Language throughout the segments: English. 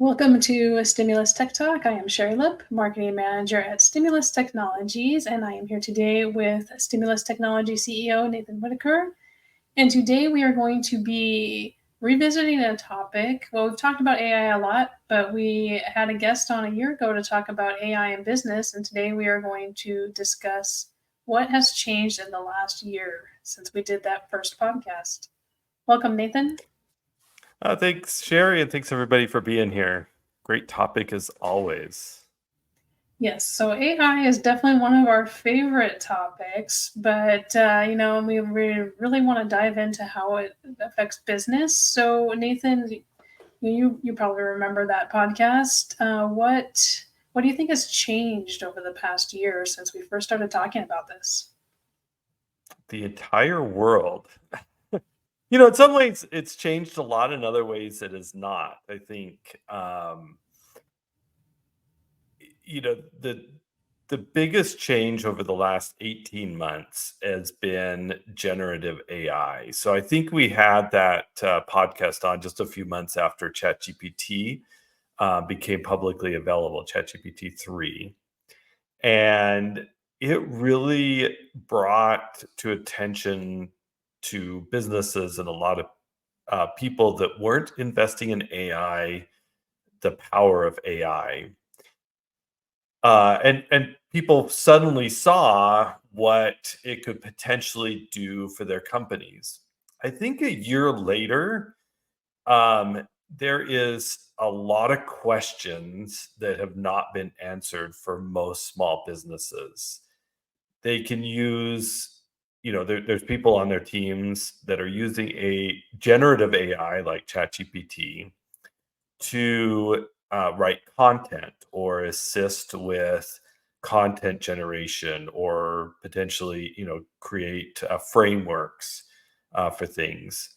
Welcome to Stimulus Tech Talk. I am Sherry Lip, Marketing Manager at Stimulus Technologies, and I am here today with Stimulus Technology CEO Nathan Whittacre. And today we are going to be revisiting a topic. Well, we've talked about AI a lot, but we had a guest on a year ago to talk about AI in business, and today we are going to discuss what has changed in the last year since we did that first podcast. Welcome, Nathan. Thanks, Sherry, and thanks everybody for being here. Great topic as always. Yes, so AI is definitely one of our favorite topics, but we really want to dive into how it affects business. So, Nathan, you probably remember that podcast. What do you think has changed over the past year since we first started talking about this? The entire world. In some ways it's changed a lot. In other ways it is not. I think, the biggest change over the last 18 months has been generative AI. So I think we had that podcast on just a few months after ChatGPT became publicly available, ChatGPT 3. And it really brought to attention to businesses and a lot of people that weren't investing in AI, the power of AI. And people suddenly saw what it could potentially do for their companies. I think a year later, there is a lot of questions that have not been answered for most small businesses. They can use, there's people on their teams that are using a generative AI like ChatGPT to write content or assist with content generation or potentially, create frameworks for things.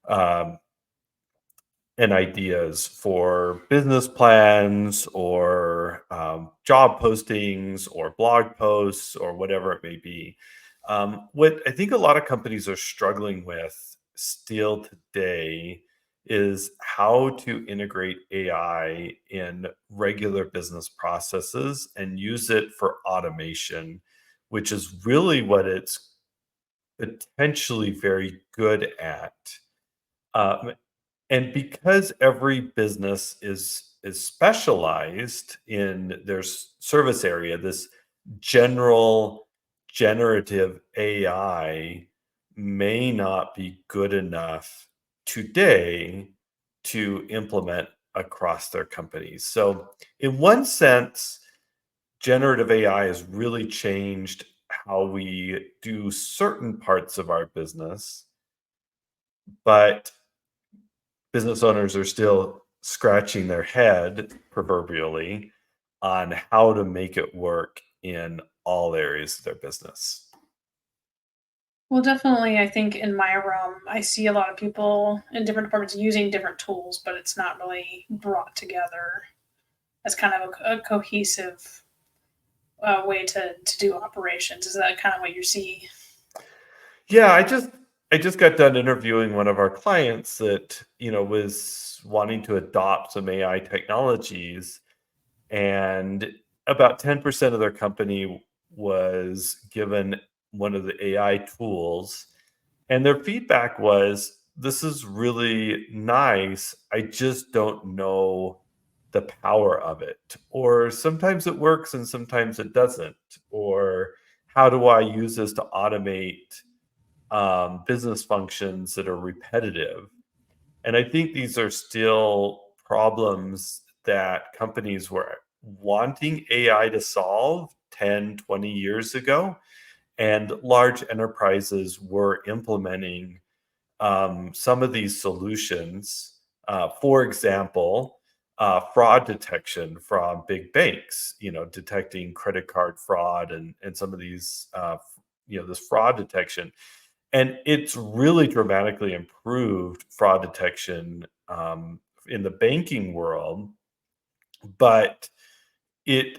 Um, and ideas for business plans or job postings or blog posts or whatever it may be. What I think a lot of companies are struggling with still today is how to integrate AI in regular business processes and use it for automation, which is really what it's potentially very good at. Um, and because every business is specialized in their service area, this general generative AI may not be good enough today to implement across their companies. So in one sense, generative AI has really changed how we do certain parts of our business, but business owners are still scratching their head, proverbially, on how to make it work in all areas of their business. Well, definitely, I think in my realm, I see a lot of people in different departments using different tools, but it's not really brought together as kind of a cohesive way to do operations. Is that kind of what you see? Yeah, I just got done interviewing one of our clients that, was wanting to adopt some AI technologies, and about 10% of their company was given one of the AI tools. And their feedback was, this is really nice. I just don't know the power of it. Or sometimes it works and sometimes it doesn't. Or how do I use this to automate business functions that are repetitive? And I think these are still problems that companies were wanting AI to solve 10, 20 years ago. And large enterprises were implementing some of these solutions. For example, fraud detection from big banks, detecting credit card fraud and some of these, this fraud detection. And it's really dramatically improved fraud detection in the banking world, but it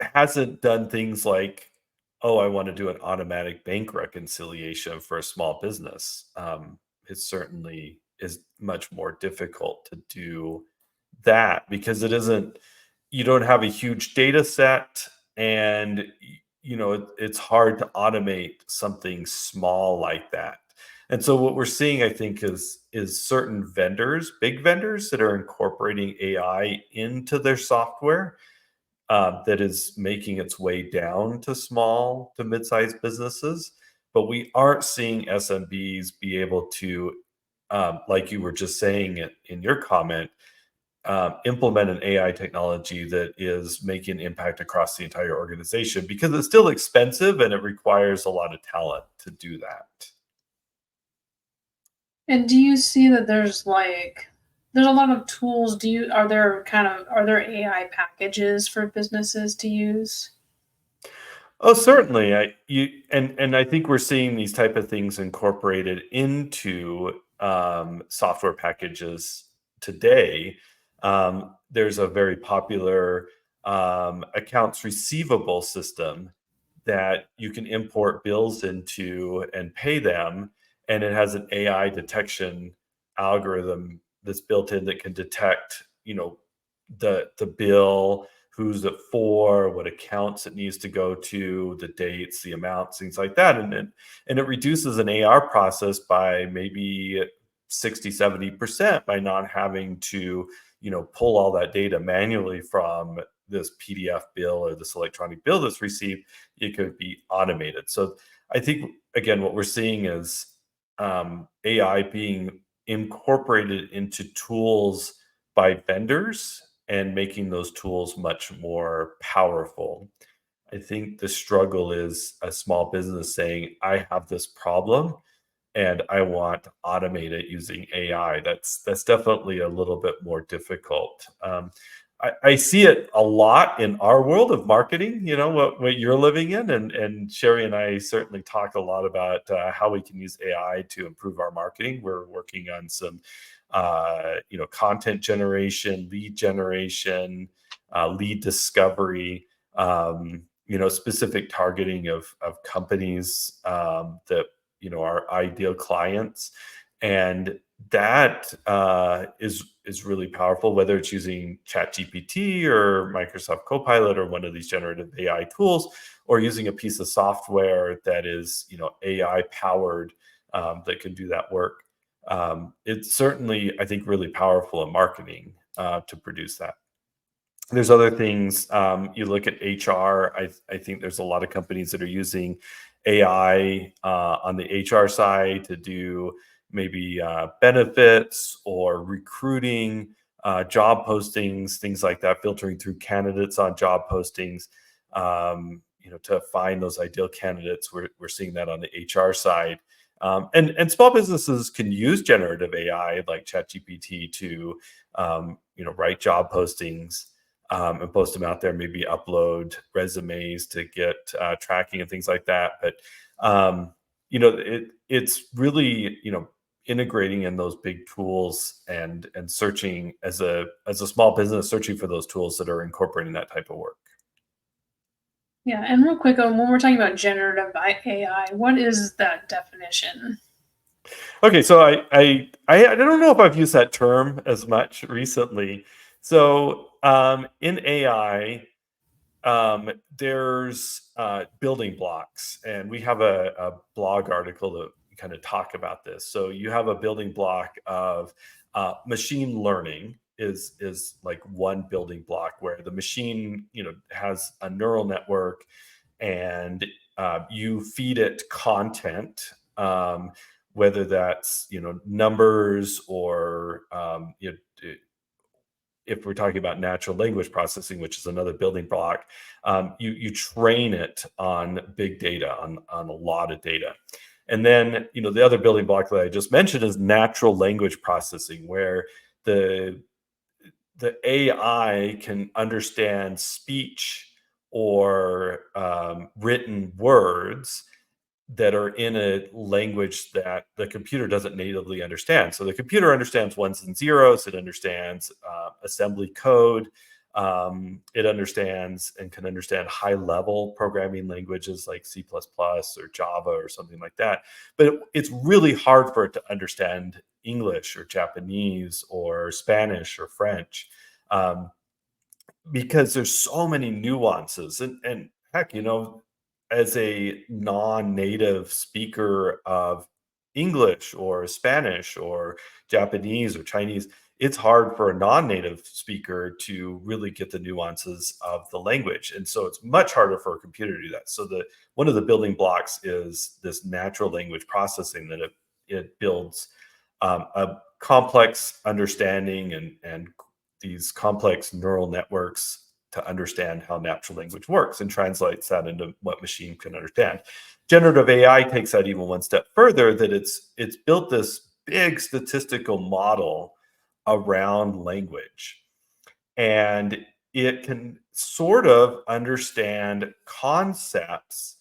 hasn't done things like, oh, I want to do an automatic bank reconciliation for a small business. It certainly is much more difficult to do that, because it isn't, you don't have a huge data set, and it's hard to automate something small like that. And so what we're seeing, I think, is certain vendors, big vendors, that are incorporating AI into their software, that is making its way down to small to mid-sized businesses. But we aren't seeing SMBs be able to, like you were just saying it in your comment, implement an AI technology that is making an impact across the entire organization, because it's still expensive and it requires a lot of talent to do that. And do you see that there's a lot of tools? Are there AI packages for businesses to use? Oh, certainly. I think we're seeing these type of things incorporated into software packages today. There's a very popular accounts receivable system that you can import bills into and pay them, and it has an AI detection algorithm that's built in that can detect, the bill, who's it for, what accounts it needs to go to, the dates, the amounts, things like that. And it reduces an AR process by maybe 60-70% by not having to, pull all that data manually from this PDF bill or this electronic bill that's received. It could be automated. So I think, again, what we're seeing is AI being incorporated into tools by vendors and making those tools much more powerful. I think the struggle is a small business saying, I have this problem and I want to automate it using AI. That's definitely a little bit more difficult. I see it a lot in our world of marketing. What you're living in, and Sherry and I certainly talk a lot about how we can use AI to improve our marketing. We're working on some, content generation, lead discovery. Specific targeting of companies, that our ideal clients, and that is really powerful, whether it's using ChatGPT or Microsoft Copilot or one of these generative AI tools, or using a piece of software that is AI powered, that can do that work. It's certainly, I think, really powerful in marketing, to produce that. There's other things. You look at HR. I think there's a lot of companies that are using AI on the HR side to do maybe benefits or recruiting, job postings, things like that, filtering through candidates on job postings, to find those ideal candidates. We're seeing that on the HR side. And small businesses can use generative AI like ChatGPT to, write job postings, and post them out there, maybe upload resumes to get tracking and things like that. But it's really, integrating in those big tools, and searching as a small business, searching for those tools that are incorporating that type of work. Yeah, and real quick, when we're talking about generative AI, what is that definition? Okay, so I don't know if I've used that term as much recently. So in AI, there's building blocks, and we have a blog article that kind of talk about this. So you have a building block of machine learning is like one building block, where the machine has a neural network, and you feed it content, whether that's numbers, or if we're talking about natural language processing, which is another building block, you train it on big data, on a lot of data. And then, the other building block that I just mentioned is natural language processing, where the AI can understand speech, or written words that are in a language that the computer doesn't natively understand. So the computer understands ones and zeros. It understands assembly code. It understands and can understand high-level programming languages like C++ or Java or something like that. But it's really hard for it to understand English or Japanese or Spanish or French. um, because there's so many nuances. And heck, as a non-native speaker of English or Spanish or Japanese or Chinese, it's hard for a non-native speaker to really get the nuances of the language. And so it's much harder for a computer to do that. So the one of the building blocks is this natural language processing that it builds a complex understanding and these complex neural networks to understand how natural language works and translates that into what machine can understand. Generative AI takes that even one step further, that it's built this big statistical model around language, and it can sort of understand concepts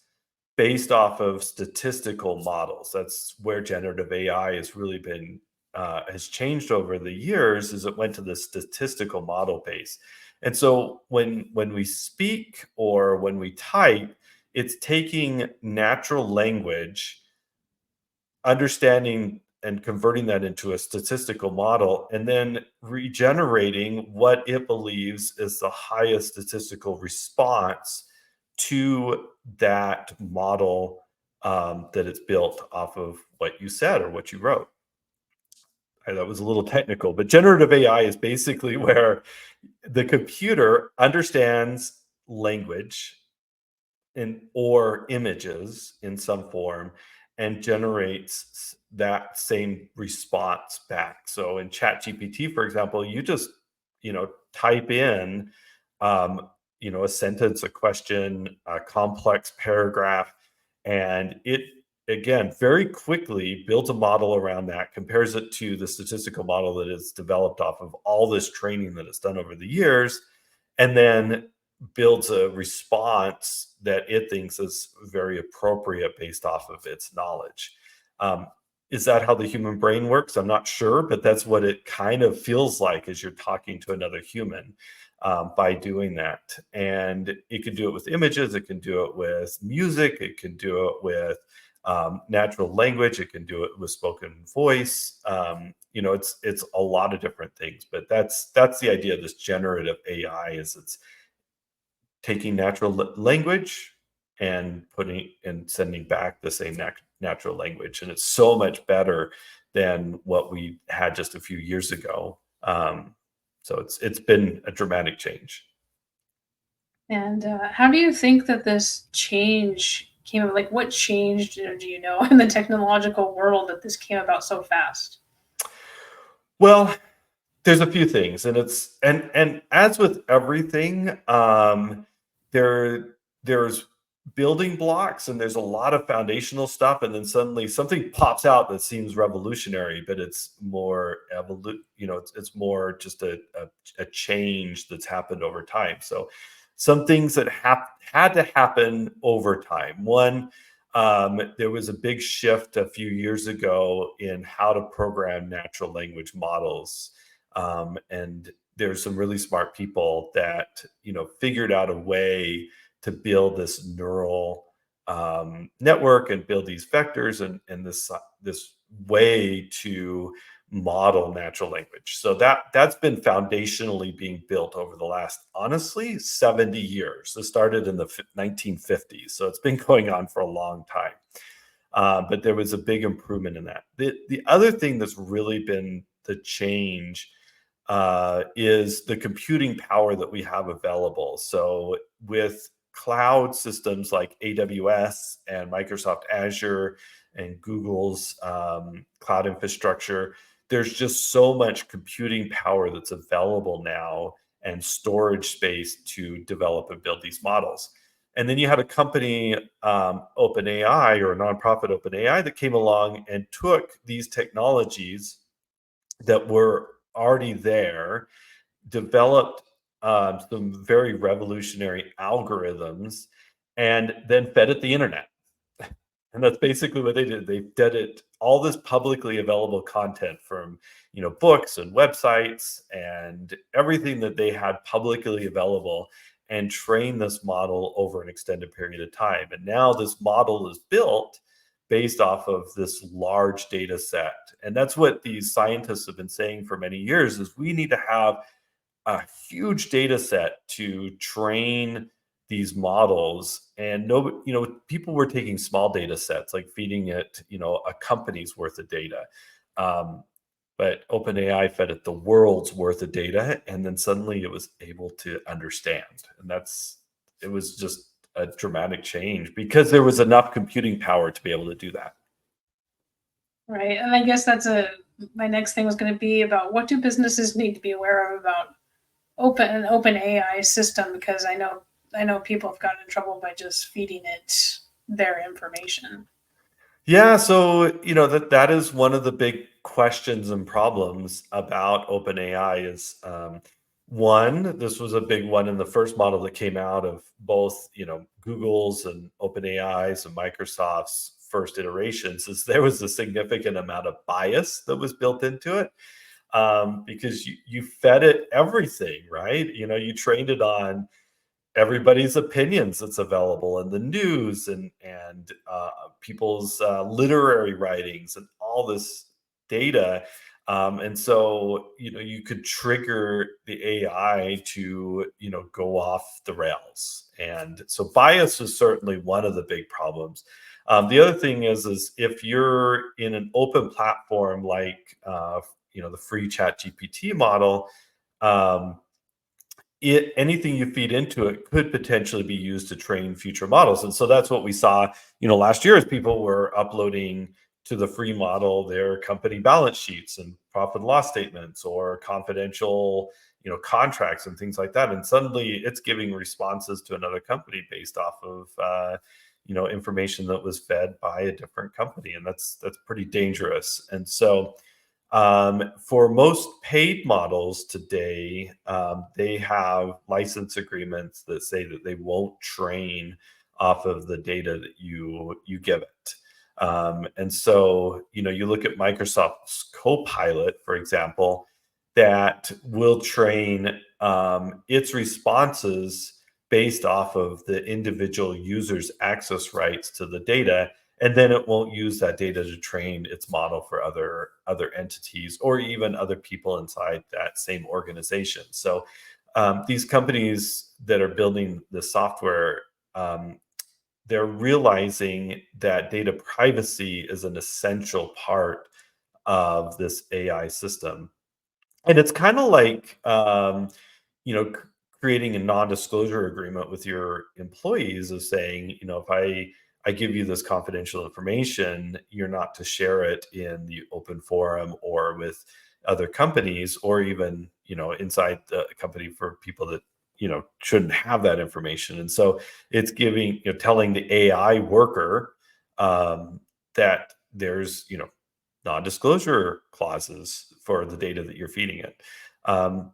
based off of statistical models. That's where generative AI has really been has changed over the years, is it went to the statistical model base. And so when we speak or when we type, it's taking natural language, understanding and converting that into a statistical model, and then regenerating what it believes is the highest statistical response to that model, that it's built off of what you said or what you wrote. That was a little technical, but generative AI is basically where the computer understands language or images in some form and generates that same response back. So in ChatGPT, for example, you just type in a sentence, a question, a complex paragraph, and it again very quickly builds a model around that, compares it to the statistical model that is developed off of all this training that it's done over the years, and then builds a response that it thinks is very appropriate based off of its knowledge. Is that how the human brain works? I'm not sure, but that's what it kind of feels like as you're talking to another human, by doing that. And it can do it with images, it can do it with music, it can do it with natural language, it can do it with spoken voice. It's a lot of different things, but that's the idea of this generative AI, is it's taking natural language and putting and sending back the same natural language, and it's so much better than what we had just a few years ago. So it's been a dramatic change. And how do you think that this change came about? Like, what changed, do you know, in the technological world that this came about so fast? Well, there's a few things, and it's and as with everything, there's building blocks and there's a lot of foundational stuff, and then suddenly something pops out that seems revolutionary, but it's more it's more just a change that's happened over time. So some things that had to happen over time. One, there was a big shift a few years ago in how to program natural language models, and there's some really smart people that figured out a way to build this neural network and build these vectors and this way to model natural language. So that's been foundationally being built over the last, honestly, 70 years. It started in the 1950s, so it's been going on for a long time. But there was a big improvement in that. The other thing that's really been the change is the computing power that we have available. So with cloud systems like AWS and Microsoft Azure and Google's cloud infrastructure, there's just so much computing power that's available now and storage space to develop and build these models. And then you had a company, OpenAI, or a nonprofit OpenAI, that came along and took these technologies that were already there, developed some very revolutionary algorithms, and then fed it the internet. And that's basically what they did. They did it all this publicly available content from books and websites and everything that they had publicly available, and trained this model over an extended period of time. And now this model is built based off of this large data set. And that's what these scientists have been saying for many years, is we need to have a huge data set to train these models, and no, people were taking small data sets, like feeding it, a company's worth of data. Um, but OpenAI fed it the world's worth of data, and then suddenly it was able to understand. And it was just a dramatic change because there was enough computing power to be able to do that. Right. And I guess that's my next thing was going to be about what do businesses need to be aware of about an open AI system, because I know people have gotten in trouble by just feeding it their information. Yeah, so that is one of the big questions and problems about OpenAI is one, this was a big one in the first model that came out of both, Google's and OpenAI's and Microsoft's first iterations, is there was a significant amount of bias that was built into it, because you fed it everything, right? You trained it on everybody's opinions that's available in the news, and people's literary writings and all this data. And so you could trigger the AI to go off the rails, and so bias is certainly one of the big problems. The other thing is if you're in an open platform like the free chat GPT model, um, anything you feed into it could potentially be used to train future models. And so that's what we saw last year, as people were uploading to the free model their company balance sheets and profit and loss statements or confidential contracts and things like that, and suddenly it's giving responses to another company based off of information that was fed by a different company, and that's pretty dangerous. And so for most paid models today, they have license agreements that say that they won't train off of the data that you give it. And so, you look at Microsoft's Copilot, for example, that will train its responses based off of the individual user's access rights to the data, and then it won't use that data to train its model for other entities or even other people inside that same organization. So these companies that are building the software, um, they're realizing that data privacy is an essential part of this AI system. And it's kind of like, you know, c- creating a non-disclosure agreement with your employees of saying, if I give you this confidential information, you're not to share it in the open forum or with other companies, or even, inside the company for people that, shouldn't have that information. And so it's giving, telling the AI worker um, that there's, non-disclosure clauses for the data that you're feeding it. Um,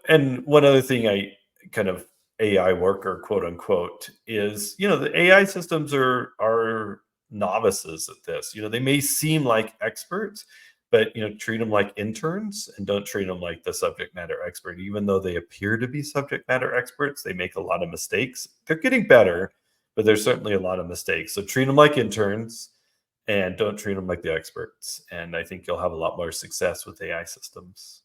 and one other thing, I kind of AI worker, quote unquote, is the AI systems are novices at this. They may seem like experts, but treat them like interns and don't treat them like the subject matter expert. Even though they appear to be subject matter experts, they make a lot of mistakes. They're getting better, but there's certainly a lot of mistakes. So treat them like interns and don't treat them like the experts. And I think you'll have a lot more success with AI systems.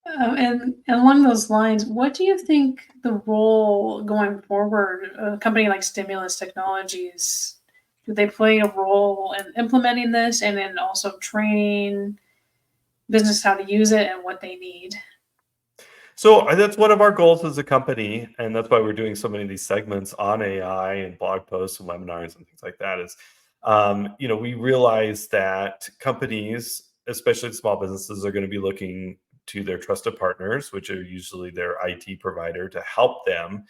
And along those lines, what do you think the role going forward, a company like Stimulus Technologies, do they play a role in implementing this and then also training business how to use it and what they need? So that's one of our goals as a company, and that's why we're doing so many of these segments on AI and blog posts and webinars and things like that. Is we realize that companies, especially small businesses, are going to be looking to their trusted partners, which are usually their IT provider, to help them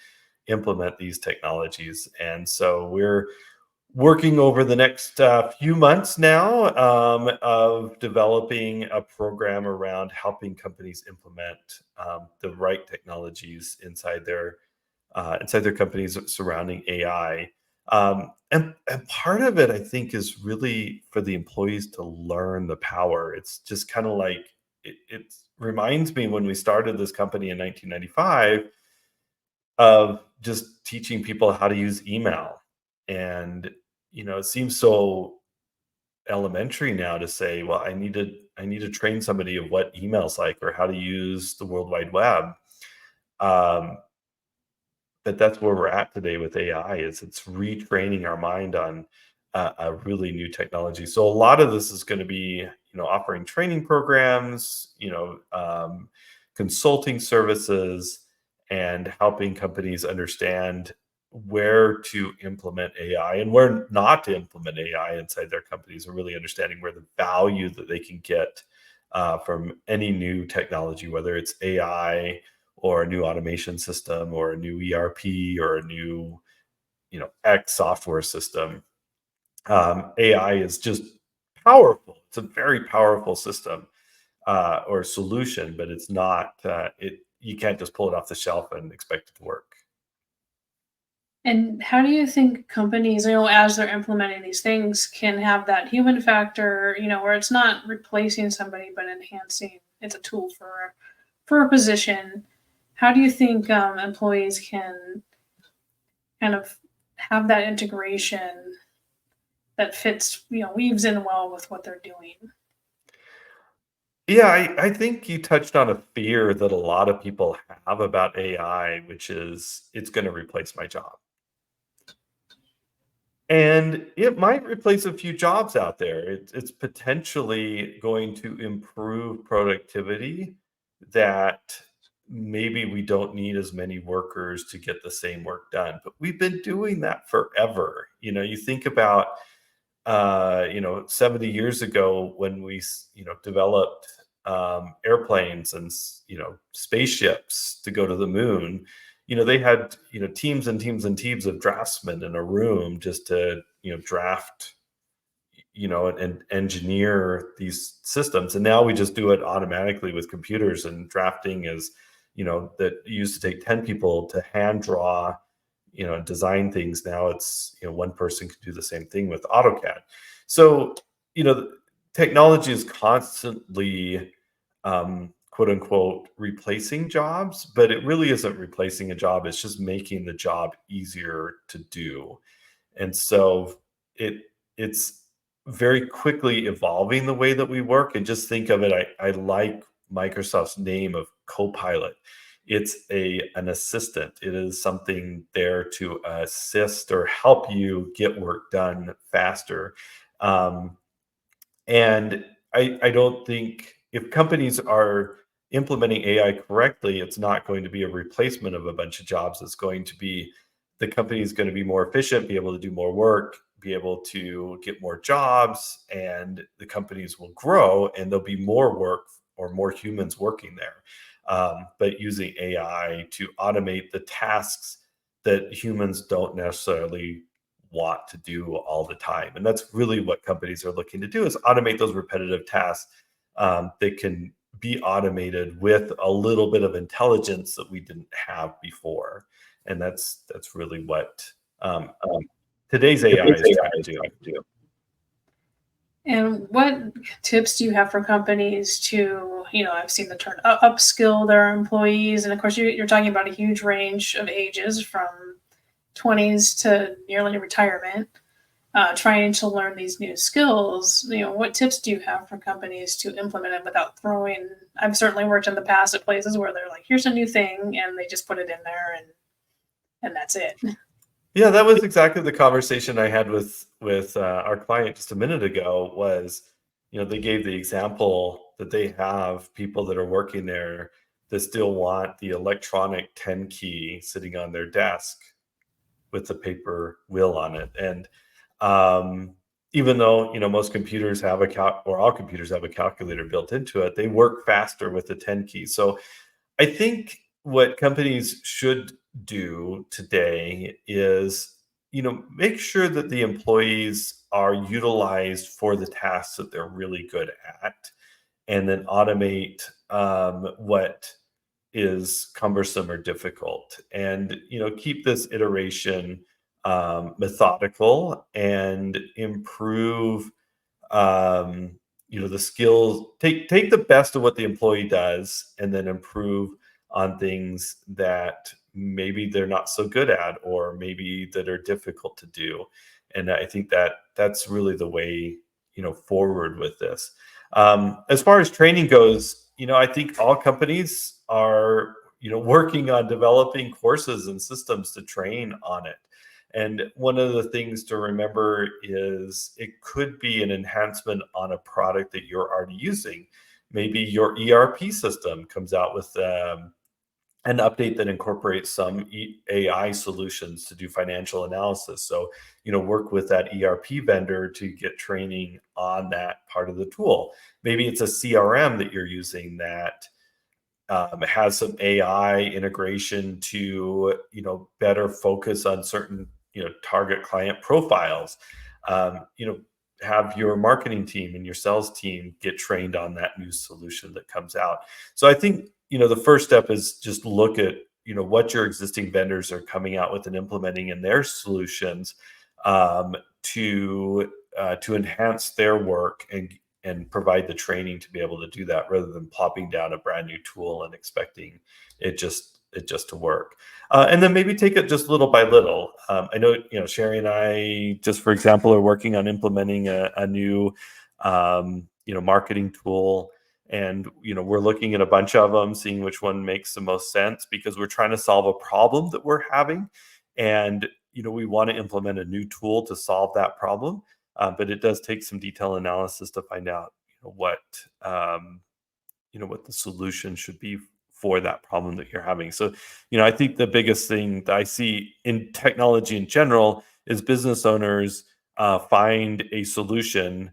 implement these technologies. And so we're working over the next few months now, of developing a program around helping companies implement the right technologies inside their companies surrounding AI. And part of it, I think, is really for the employees to learn the power. It's just kind of like it reminds me when we started this company in 1995 of just teaching people how to use email. And it seems so elementary now to say, well, I need to train somebody of what email's like or how to use the World Wide Web. Um, but that's where we're at today with AI is it's retraining our mind on a really new technology. So a lot of this is going to be, offering training programs, consulting services, and helping companies understand where to implement AI and where not to implement AI inside their companies, and really understanding where the value that they can get from any new technology, whether it's AI or a new automation system or a new ERP or a new, X software system. AI is just powerful. It's a very powerful system or solution, but it's not. You can't just pull it off the shelf and expect it to work. And how do you think companies, as they're implementing these things, can have that human factor, where it's not replacing somebody but enhancing? It's a tool for a position. How do you think employees can kind of have that integration that fits, weaves in well with what they're doing? Yeah, I think you touched on a fear that a lot of people have about AI, which is it's going to replace my job. And it might replace a few jobs out there. It's potentially going to improve productivity that maybe we don't need as many workers to get the same work done. But we've been doing that forever. You think about 70 years ago when we, developed airplanes and, spaceships to go to the moon. They had, teams and teams and teams of draftsmen in a room just to, draft, and engineer these systems. And now we just do it automatically with computers, and drafting is, that used to take 10 people to hand draw, design things. Now it's, one person can do the same thing with AutoCAD. So, technology is constantly, quote unquote, replacing jobs, but it really isn't replacing a job. It's just making the job easier to do. And so it's very quickly evolving the way that we work. And just think of it, I like Microsoft's name of Copilot. It's an assistant. It is something there to assist or help you get work done faster. Um, and I don't think if companies are implementing AI correctly, it's not going to be a replacement of a bunch of jobs. It's going to be the company is going to be more efficient, be able to do more work, be able to get more jobs, and the companies will grow and there'll be more work or more humans working there. But using AI to automate the tasks that humans don't necessarily want to do all the time. And that's really what companies are looking to do is automate those repetitive tasks that can be automated with a little bit of intelligence that we didn't have before. And that's really what today's AI is trying to do. And what tips do you have for companies to, I've seen the term upskill their employees. And of course, you're talking about a huge range of ages from 20s to nearly retirement, trying to learn these new skills. What tips do you have for companies to implement it without throwing? I've certainly worked in the past at places where they're like, here's a new thing, and they just put it in there and that's it. Yeah, that was exactly the conversation I had with our client just a minute ago. Was they gave the example that they have people that are working there that still want the electronic 10 key sitting on their desk with the paper wheel on it. And even though most computers have or all computers have a calculator built into it, they work faster with the 10 key. So I think what companies should do today is make sure that the employees are utilized for the tasks that they're really good at, and then automate what is cumbersome or difficult, and keep this iteration methodical and improve the skills. Take the best of what the employee does and then improve on things that maybe they're not so good at or maybe that are difficult to do. And I think that that's really the way forward with this. As far as training goes, I think all companies are, working on developing courses and systems to train on it. And one of the things to remember is it could be an enhancement on a product that you're already using. Maybe your ERP system comes out with an update that incorporates some AI solutions to do financial analysis. So, work with that ERP vendor to get training on that part of the tool. Maybe it's a CRM that you're using that has some AI integration to, better focus on certain, target client profiles. Have your marketing team and your sales team get trained on that new solution that comes out. So I think, the first step is just look at, what your existing vendors are coming out with and implementing in their solutions, um, to enhance their work and provide the training to be able to do that, rather than plopping down a brand new tool and expecting it just to work. And then maybe take it just little by little. I know, Sherry and I, just for example, are working on implementing a new, marketing tool. And, we're looking at a bunch of them, seeing which one makes the most sense, because we're trying to solve a problem that we're having. And, we want to implement a new tool to solve that problem. But it does take some detailed analysis to find out, um, what the solution should be for that problem that you're having. So, I think the biggest thing that I see in technology in general is business owners find a solution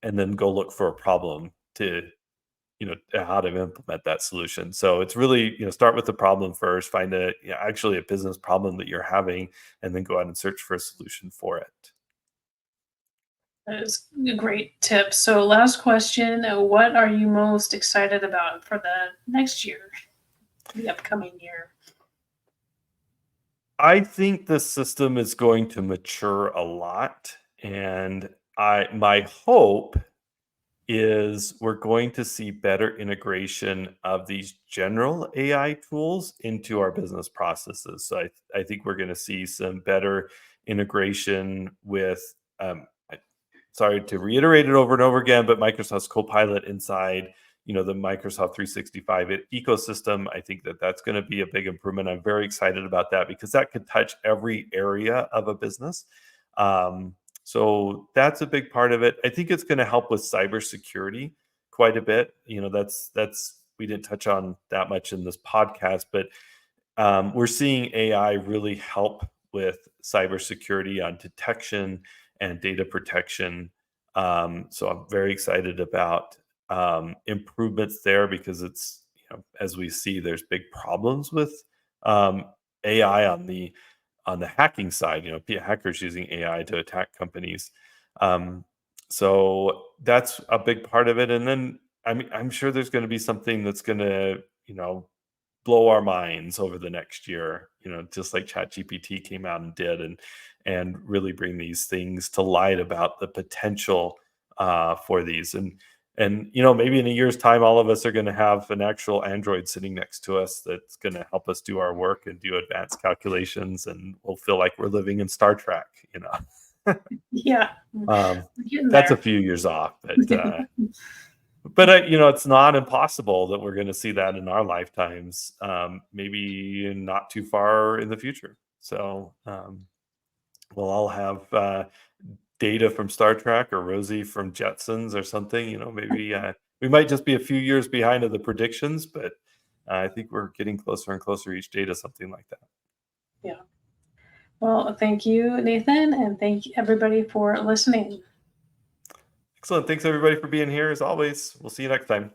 and then go look for a problem to, how to implement that solution. So it's really, start with the problem first, find actually a business problem that you're having, and then go out and search for a solution for it. That is a great tip. So, last question: what are you most excited about for the next year, the upcoming year? I think the system is going to mature a lot, and my hope is we're going to see better integration of these general AI tools into our business processes. So I think we're going to see some better integration with, sorry to reiterate it over and over again, but Microsoft's Copilot inside, the Microsoft 365 ecosystem. I think that that's going to be a big improvement. I'm very excited about that, because that could touch every area of a business. So that's a big part of it. I think it's going to help with cybersecurity quite a bit. That's we didn't touch on that much in this podcast, but we're seeing AI really help with cybersecurity on detection and data protection. So I'm very excited about improvements there, because it's, as we see, there's big problems with um, AI on the hacking side. Hackers using AI to attack companies. Um, so that's a big part of it. And then I'm sure there's going to be something that's going to, blow our minds over the next year, just like ChatGPT came out and did, and really bring these things to light about the potential for these. And maybe in a year's time, all of us are going to have an actual Android sitting next to us that's going to help us do our work and do advanced calculations, and we'll feel like we're living in Star Trek. Yeah, um, we're getting that's a there. few years off, but it's not impossible that we're going to see that in our lifetimes, maybe not too far in the future. So we'll all have data from Star Trek, or Rosie from Jetsons or something. Maybe we might just be a few years behind of the predictions, but I think we're getting closer and closer each day to something like that. Yeah. Well, thank you, Nathan, and thank everybody for listening. Excellent. Thanks everybody for being here. As always, we'll see you next time.